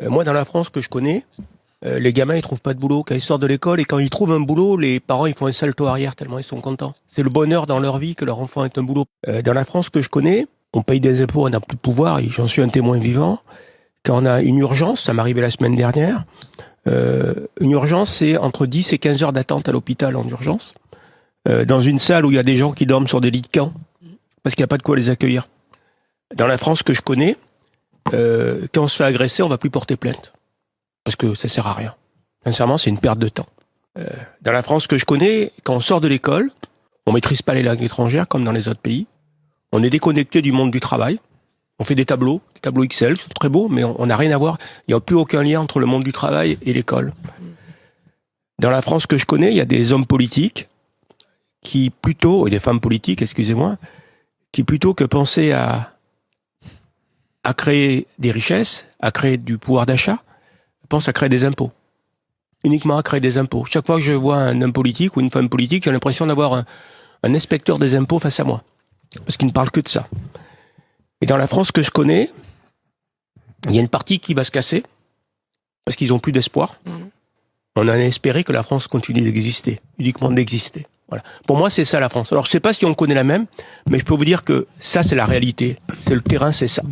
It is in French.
Moi, dans la France que je connais, les gamins, ils trouvent pas de boulot quand ils sortent de l'école. Et quand ils trouvent un boulot, les parents, ils font un salto arrière tellement ils sont contents. C'est le bonheur dans leur vie que leur enfant ait un boulot. Dans la France que je connais, on paye des impôts, on n'a plus de pouvoir, et j'en suis un témoin vivant. Quand on a une urgence, ça m'est arrivé la semaine dernière, une urgence, c'est entre 10 et 15 heures d'attente à l'hôpital en urgence, dans une salle où il y a des gens qui dorment sur des lits de camp, parce qu'il n'y a pas de quoi les accueillir. Dans la France que je connais, quand on se fait agresser, on va plus porter plainte. Parce que ça sert à rien. Sincèrement, c'est une perte de temps. Dans la France que je connais, quand on sort de l'école, on maîtrise pas les langues étrangères comme dans les autres pays. On est déconnecté du monde du travail. On fait des tableaux Excel, c'est très beau, mais on n'a rien à voir. Il n'y a plus aucun lien entre le monde du travail et l'école. Dans la France que je connais, il y a des hommes politiques qui plutôt, et des femmes politiques, excusez-moi, qui plutôt que penser à créer des richesses, à créer du pouvoir d'achat, pensent à créer des impôts. Uniquement à créer des impôts. Chaque fois que je vois un homme politique ou une femme politique, j'ai l'impression d'avoir un inspecteur des impôts face à moi. Parce qu'il ne parle que de ça. Et dans la France que je connais, il y a une partie qui va se casser, parce qu'ils n'ont plus d'espoir. On a espéré que la France continue d'exister, uniquement d'exister. Voilà. Pour moi, c'est ça la France. Alors, je ne sais pas si on connaît la même, mais je peux vous dire que ça, c'est la réalité. C'est le terrain, c'est ça.